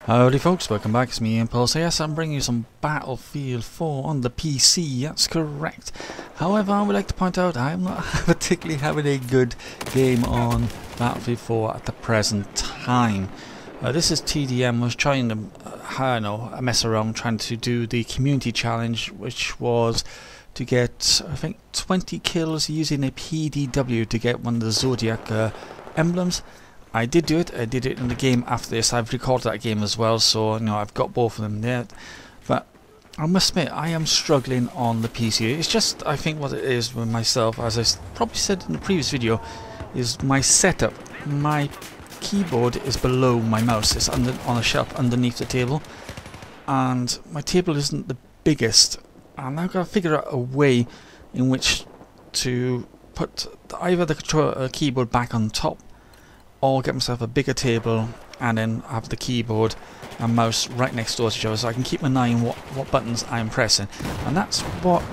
Howdy folks, welcome back, it's me Impulse. Yes, I'm bringing you some Battlefield 4 on the PC, that's correct. However, I would like to point out I'm not particularly having a good game on Battlefield 4 at the present time. This is TDM. I was trying to, I don't know, mess around trying to do the community challenge, which was to get, I think, 20 kills using a PDW to get one of the Zodiac emblems. I did do it. I did it in the game after this. I've recorded that game as well, so you know I've got both of them there. But I must admit, I am struggling on the PC. It's just, I think, what it is with myself, as I probably said in the previous video, is my setup. My keyboard is below my mouse. It's on a shelf underneath the table, and my table isn't the biggest. And I've got to figure out a way in which to put either the keyboard back on top, or get myself a bigger table and then have the keyboard and mouse right next door to each other, so I can keep an eye on what buttons I'm pressing. And that's what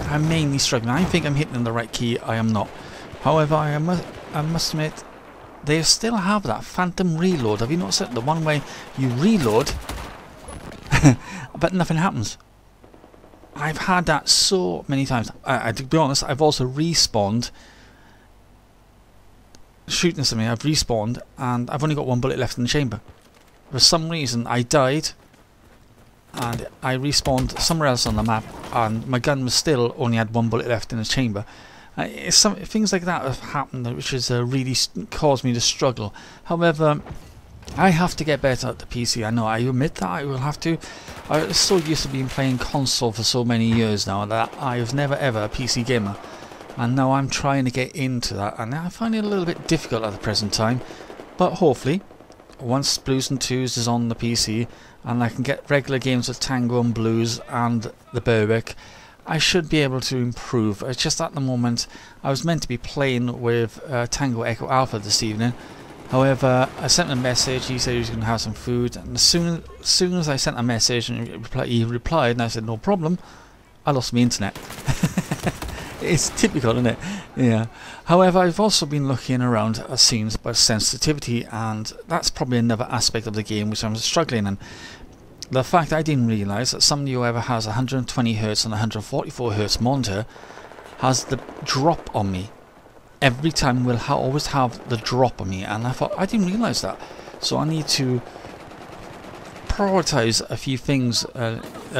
I'm mainly struggling. I think I'm hitting the right key. I am not. However, I must admit, they still have that phantom reload. Have you noticed it? The one way you reload but nothing happens. I've had that so many times. To be honest, I've also respawned shooting something. I've respawned and I've only got one bullet left in the chamber. For some reason I died and I respawned somewhere else on the map, and my gun was still only had one bullet left in the chamber. It's things like that have happened, which has really caused me to struggle. However, I have to get better at the PC. I know, I admit that I will have to. I'm so used to being playing console for so many years now that I was never ever a PC gamer. And now I'm trying to get into that, and I find it a little bit difficult at the present time. But hopefully, once Blues and Twos is on the PC, and I can get regular games with Tango and Blues and the Berwick, I should be able to improve. It's just at the moment, I was meant to be playing with Tango Echo Alpha this evening. However, I sent him a message. He said he was going to have some food, and as soon as I sent a message and he replied, and I said no problem, I lost my internet. It's typical, isn't it? Yeah. However, I've also been looking around at scenes about sensitivity, and that's probably another aspect of the game which I'm struggling in. The fact I didn't realise that somebody who ever has 120Hz and 144Hz monitor has the drop on me. Every time we'll always have the drop on me, and I thought, I didn't realise that. So I need to prioritize a few things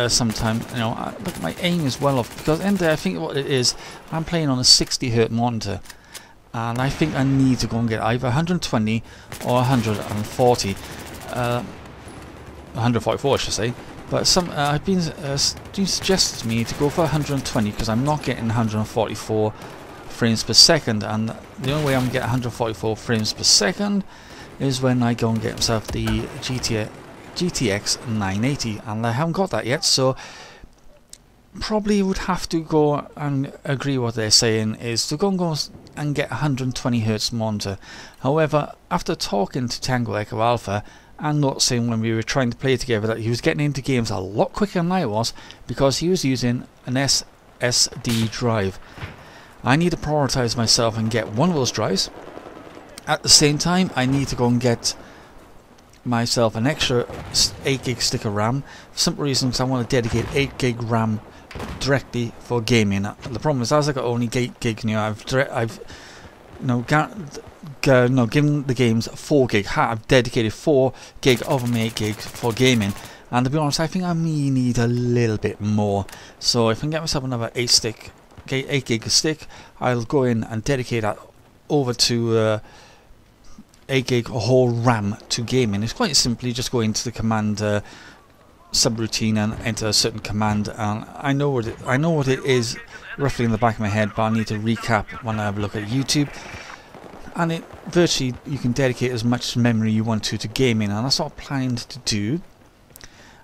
sometime. You know, look, my aim is well off, because at the end of the day, I think what it is, I'm playing on a 60Hz monitor, and I think I need to go and get either 120 or 140, 144 I should say. But I've been suggested to me to go for 120 because I'm not getting 144 frames per second, and the only way I'm going to get 144 frames per second is when I go and get myself the GTX 980, and I haven't got that yet, so probably would have to go and agree what they're saying is to go and get 120Hz monitor. However, after talking to Tango Echo Alpha and noticing when we were trying to play together that he was getting into games a lot quicker than I was, because he was using an SSD drive. I need to prioritize myself and get one of those drives. At the same time, I need to go and get myself an extra 8GB stick of RAM, for simple reason because I want to dedicate 8GB RAM directly for gaming. The problem is, as I got only 8GB, you know, I've given the games 4GB. I've dedicated 4GB of my 8GB for gaming, and to be honest, I think I may need a little bit more. So if I can get myself another 8GB stick, I'll go in and dedicate that over to 8GB whole RAM to gaming. It's quite simply just go into the command subroutine and enter a certain command, and I know what it is roughly in the back of my head, but I need to recap when I have a look at YouTube. And it virtually, you can dedicate as much memory you want to gaming, and that's what I'm planning to do.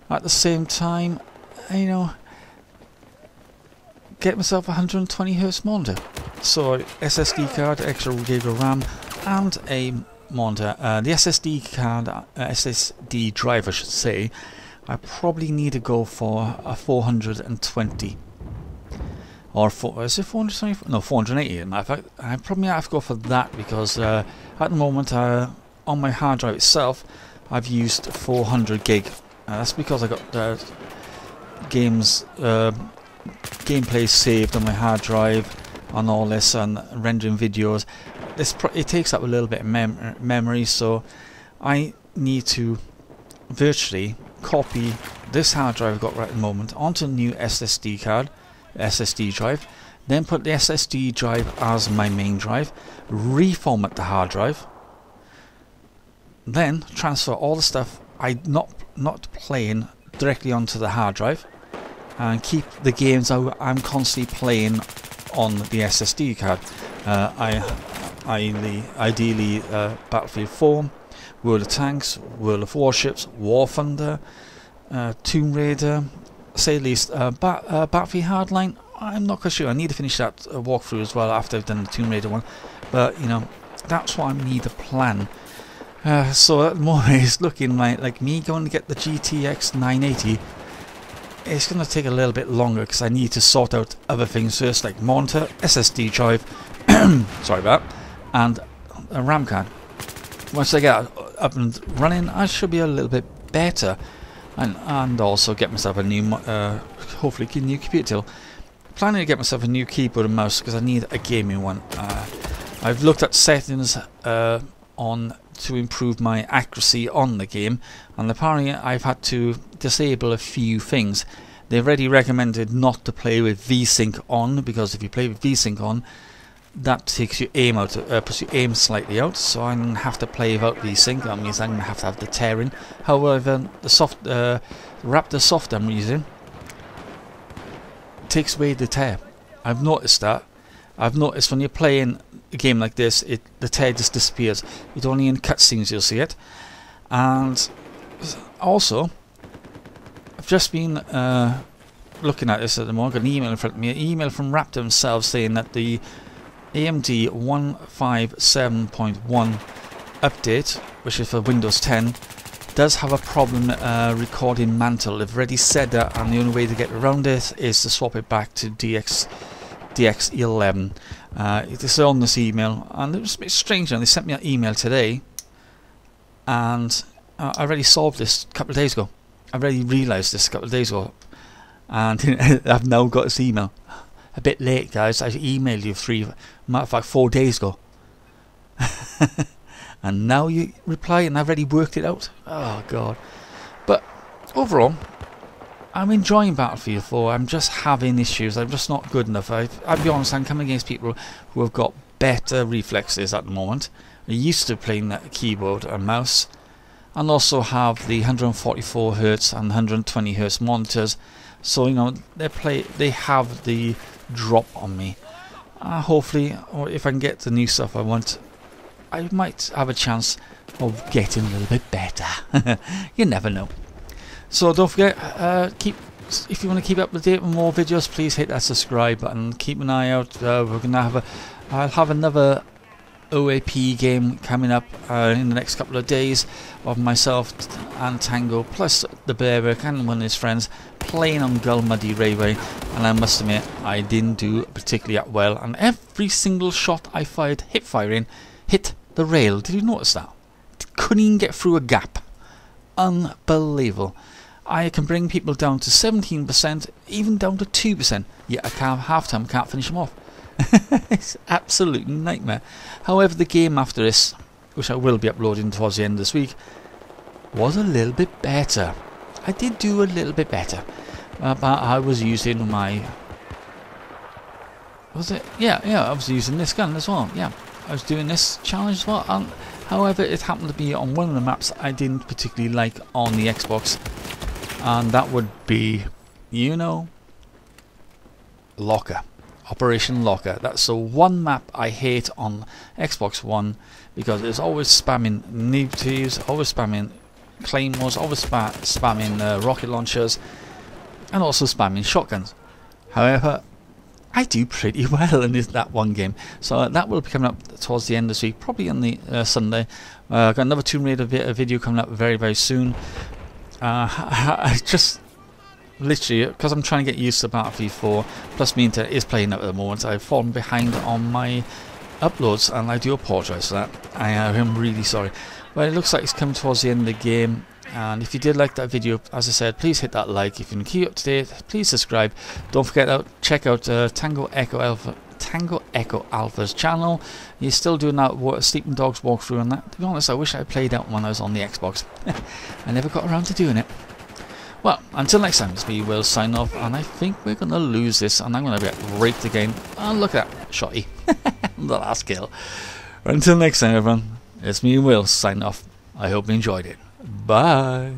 At the same time, you know, get myself a 120Hz monitor, so SSD card, extra gig of RAM, and a monitor. The SSD card, SSD drive I should say, I probably need to go for a 420 or is it 420? No, 480. In fact, I probably have to go for that because at the moment on my hard drive itself I've used 400 gig. That's because I got gameplay saved on my hard drive and all this, and rendering videos. It takes up a little bit of memory, so I need to virtually copy this hard drive I've got right at the moment onto a new SSD drive, then put the SSD drive as my main drive, reformat the hard drive, then transfer all the stuff I'm not playing directly onto the hard drive, and keep the games I'm constantly playing on the SSD card. Ideally Battlefield 4, World of Tanks, World of Warships, War Thunder, Tomb Raider, say at least Battlefield Hardline. I'm not quite sure. I need to finish that walkthrough as well after I've done the Tomb Raider one. But you know, that's what I need to plan. So at the moment it's looking like me going to get the GTX 980. It's going to take a little bit longer because I need to sort out other things first, like monitor, SSD drive, sorry about that, and a RAM card. Once I get up and running, I should be a little bit better, and also get myself a new, hopefully a new computer tool. Planning to get myself a new keyboard and mouse because I need a gaming one. I've looked at settings on to improve my accuracy on the game, and apparently I've had to disable a few things. They've already recommended not to play with VSync on, because if you play with VSync on, that takes your aim out, puts your aim slightly out, so I'm going to have to play without VSync. That means I'm going to have the tearing. However, the Raptor soft I'm using takes away the tear. I've noticed that. I've noticed when you're playing a game like this, the tear just disappears. It's only in cutscenes you'll see it. And also, I've just been looking at this at the moment. I've got an email in front of me, an email from Raptor themselves saying that the AMD 157.1 update, which is for Windows 10, does have a problem recording Mantle. They've already said that, and the only way to get around it is to swap it back to DX11. It is on this email, and it was a bit strange. They sent me an email today, and I already solved this a couple of days ago. I already realised this a couple of days ago, and I've now got this email. A bit late, guys. I emailed you 4 days ago, and now you reply, and I've already worked it out. Oh God! But overall, I'm enjoying Battlefield 4. I'm just having issues. I'm just not good enough. I'll be honest, I'm coming against people who have got better reflexes at the moment. I used to playing that keyboard and mouse, and also have the 144 Hz and 120 Hz monitors. So you know they have the drop on me. Hopefully, or if I can get the new stuff I want, I might have a chance of getting a little bit better. You never know. So don't forget, if you want to keep up to date with more videos, please hit that subscribe button. Keep an eye out. We're gonna have I'll have another OAP game coming up in the next couple of days of myself and Tango plus the Bearwork and one of his friends playing on Gull Muddy Railway, and I must admit I didn't do particularly that well, and every single shot I fired hit the rail. Did you notice that? Couldn't even get through a gap. Unbelievable. I can bring people down to 17%, even down to 2%, yet I can't half-time, can't finish them off. It's absolute nightmare. However, the game after this, which I will be uploading towards the end of this week, was a little bit better. I did do a little bit better, but I was using my... Was it? Yeah, I was using this gun as well. Yeah, I was doing this challenge as well. However, it happened to be on one of the maps I didn't particularly like on the Xbox, and that would be, you know, Locker. Operation Locker. That's the one map I hate on Xbox One, because it's always spamming nukes, always spamming claymores, always spamming rocket launchers, and also spamming shotguns. However, I do pretty well in that one game, so that will be coming up towards the end of this week, probably on the Sunday. I've got another Tomb Raider video coming up very, very soon. I just literally, because I'm trying to get used to Battlefield 4, plus me internet is playing up at the moment, I've fallen behind on my uploads, and I do apologise for that. I am really sorry. Well, it looks like it's come towards the end of the game. And if you did like that video, as I said, please hit that like. If you can keep up to date, please subscribe. Don't forget to check out Tango Echo Alpha's channel. He's still doing that Sleeping Dogs walkthrough and that. To be honest, I wish I played that when I was on the Xbox. I never got around to doing it. Well, until next time, it's me, Will, sign off, and I think we're going to lose this, and I'm going to get raped again. Oh, look at that, shotty. The last kill. Until next time, everyone, it's me, Will, sign off. I hope you enjoyed it. Bye.